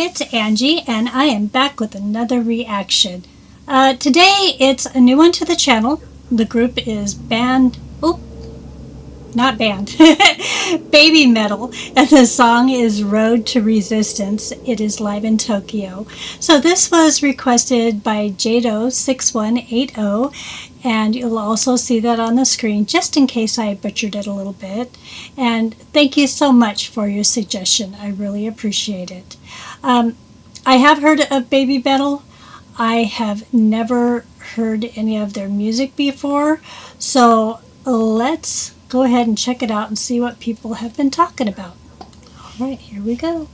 it's Angie, and I am back with another reaction. Today, it's a new one to the channel. The group is not band, Baby Metal, and the song is Road to Resistance. It is live in Tokyo. So this was requested by Jado6180, and you'll also see that on the screen, just in case I butchered it a little bit. And thank you so much for your suggestion. I really appreciate it. I have heard of Baby Metal. I have never heard any of their music before, so let's go ahead and check it out and see what people have been talking about. All right, here we go.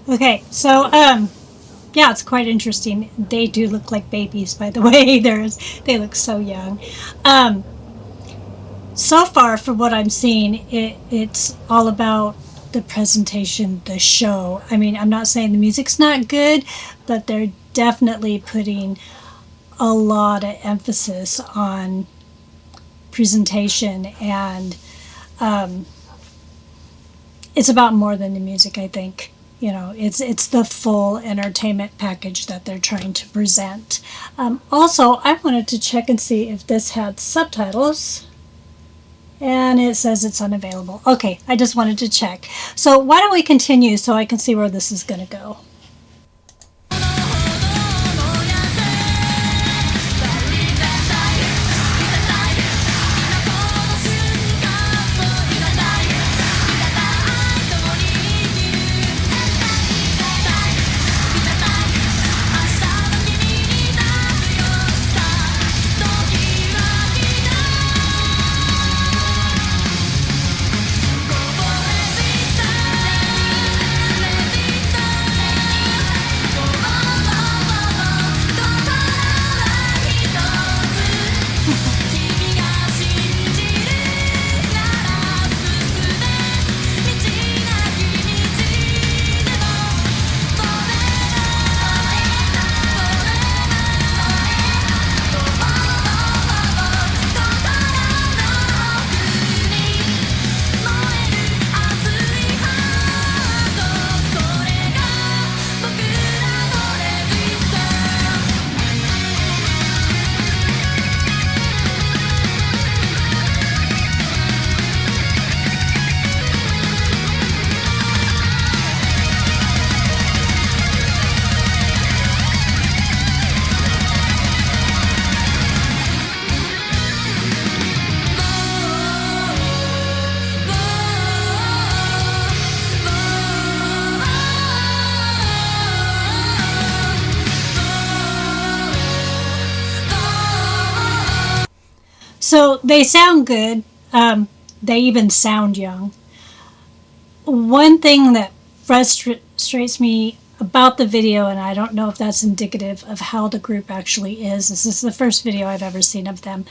Okay, so yeah, it's quite interesting. They do look like babies, by the way. They look so young. So far, from what I'm seeing, it's all about the presentation, the show. I mean, I'm not saying the music's not good, but they're definitely putting a lot of emphasis on presentation, and it's about more than the music, I think. You know, it's the full entertainment package that they're trying to present. Also, I wanted to check and see if this had subtitles, and it says it's unavailable. Okay, I just wanted to check. So why don't we continue so I can see where this is going to go. So they sound good. They even sound young. One thing that frustrates me about the video, and I don't know if that's indicative of how the group actually is. This is the first video I've ever seen of them,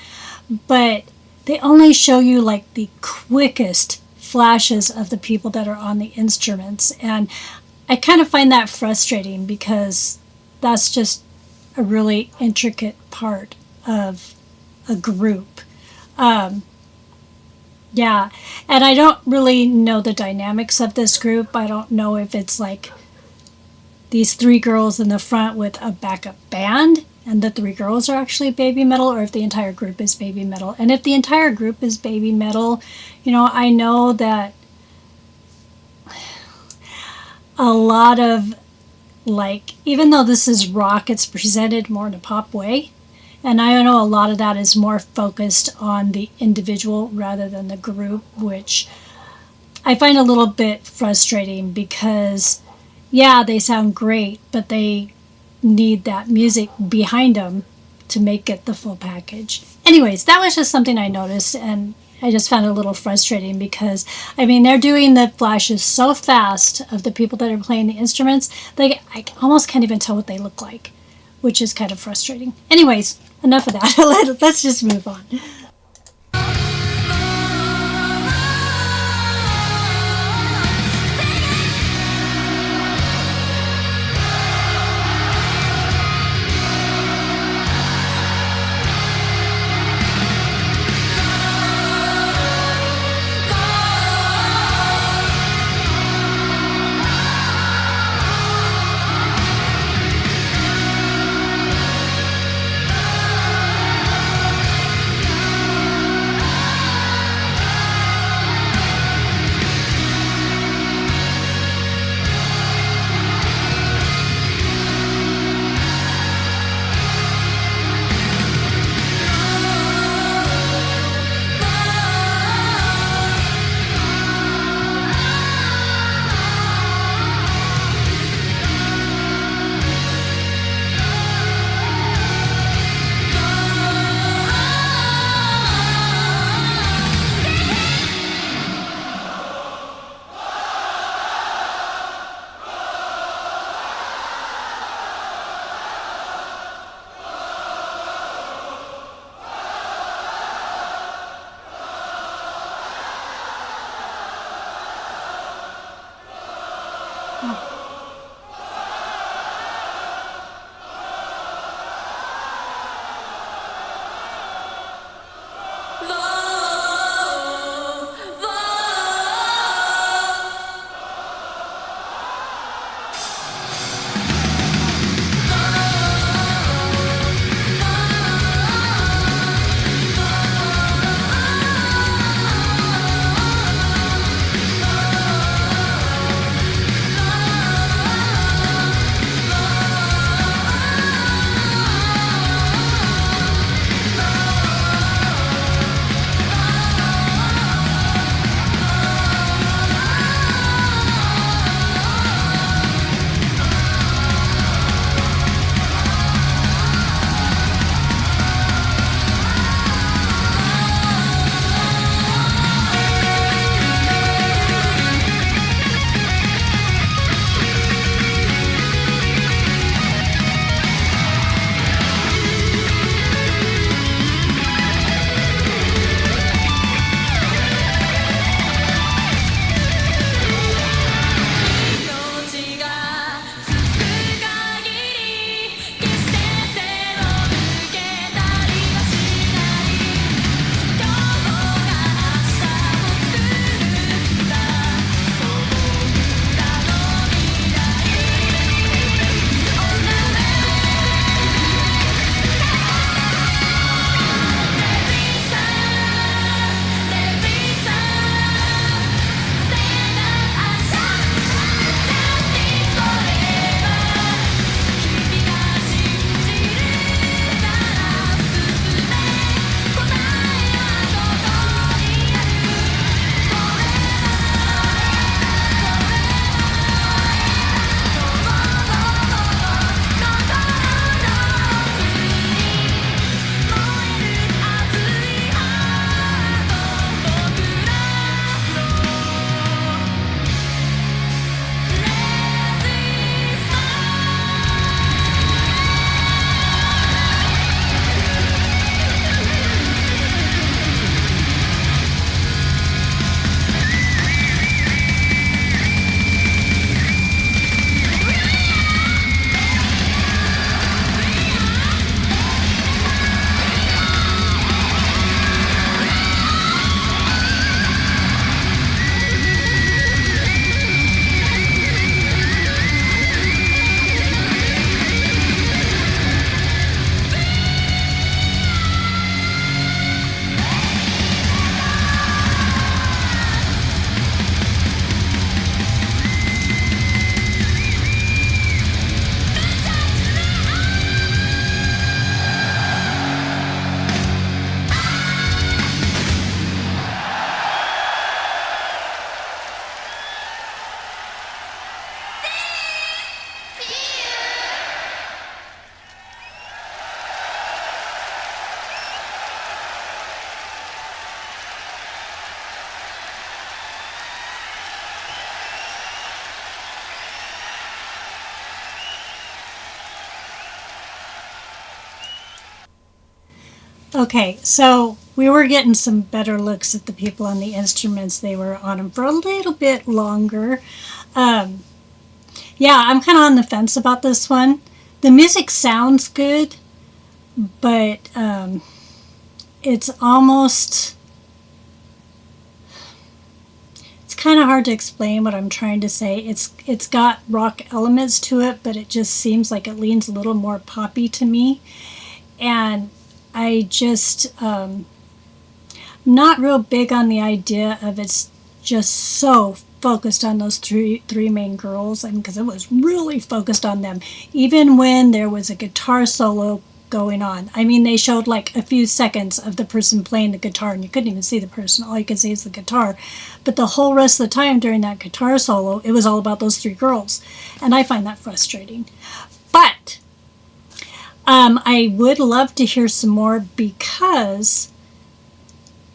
but they only show you like the quickest flashes of the people that are on the instruments, and I kind of find that frustrating because that's just a really intricate part of a group. Um, yeah, and I don't really know the dynamics of this group. I don't know if it's like these three girls in the front with a backup band and the three girls are actually baby metal, or if the entire group is baby metal. And if the entire group is baby metal, I know that a lot of, like, even though this is rock, it's presented more in a pop way. And I know a lot of that is more focused on the individual rather than the group, which I find a little bit frustrating because, yeah, they sound great, but they need that music behind them to make it the full package. Anyways, that was just something I noticed, and I just found it a little frustrating because, I mean, they're doing the flashes so fast of the people that are playing the instruments, I almost can't even tell what they look like, which is kind of frustrating. Anyways, enough of that. Let's just move on. Okay, so we were getting some better looks at the people on the instruments. They were on them for a little bit longer. Um, yeah, I'm kind of on the fence about this one. The music sounds good, but it's almost, it's kind of hard to explain what I'm trying to say. It's got rock elements to it, but it just seems like it leans a little more poppy to me. And I just not real big on the idea of it's just so focused on those three main girls, and because it was really focused on them, even when there was a guitar solo going on. I mean, they showed like a few seconds of the person playing the guitar, and you couldn't even see the person. All you could see is the guitar. But the whole rest of the time during that guitar solo, it was all about those three girls, and I find that frustrating. But I would love to hear some more because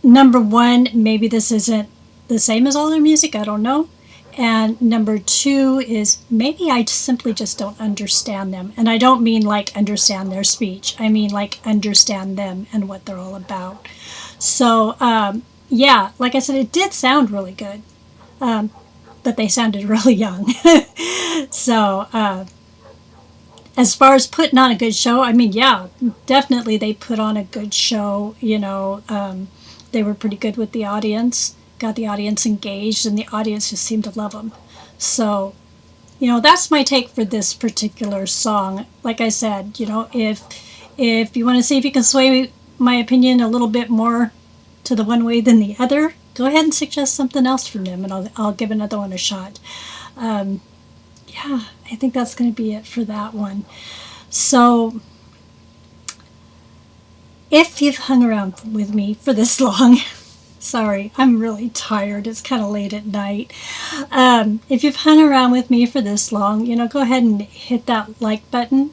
number one, maybe this isn't the same as all their music, I don't know. And number two is maybe I simply just don't understand them. And I don't mean like understand their speech, I mean like understand them and what they're all about. So, yeah, like I said, it did sound really good, but they sounded really young. So, as far as putting on a good show, I mean, yeah, definitely they put on a good show. They were pretty good with the audience, got the audience engaged, and the audience just seemed to love them. So, that's my take for this particular song. Like I said, if you want to see if you can sway my opinion a little bit more to the one way than the other, go ahead and suggest something else from them, and I'll give another one a shot. Yeah, I think that's going to be it for that one. So, if you've hung around with me for this long, sorry, I'm really tired. It's kind of late at night. If you've hung around with me for this long, go ahead and hit that like button.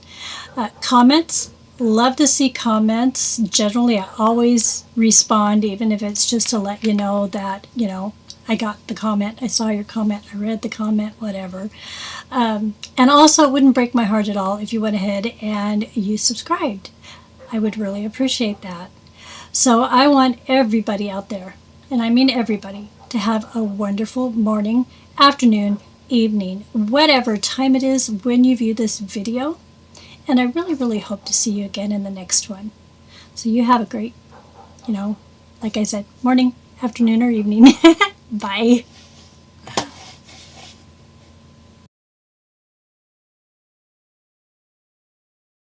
Comments, love to see comments. Generally, I always respond, even if it's just to let you know that, I got the comment, I saw your comment, I read the comment, whatever. And also, it wouldn't break my heart at all if you went ahead and you subscribed. I would really appreciate that. So I want everybody out there, and I mean everybody, to have a wonderful morning, afternoon, evening, whatever time it is when you view this video. And I really, really hope to see you again in the next one. So you have a great, like I said, morning, afternoon, or evening. Bye.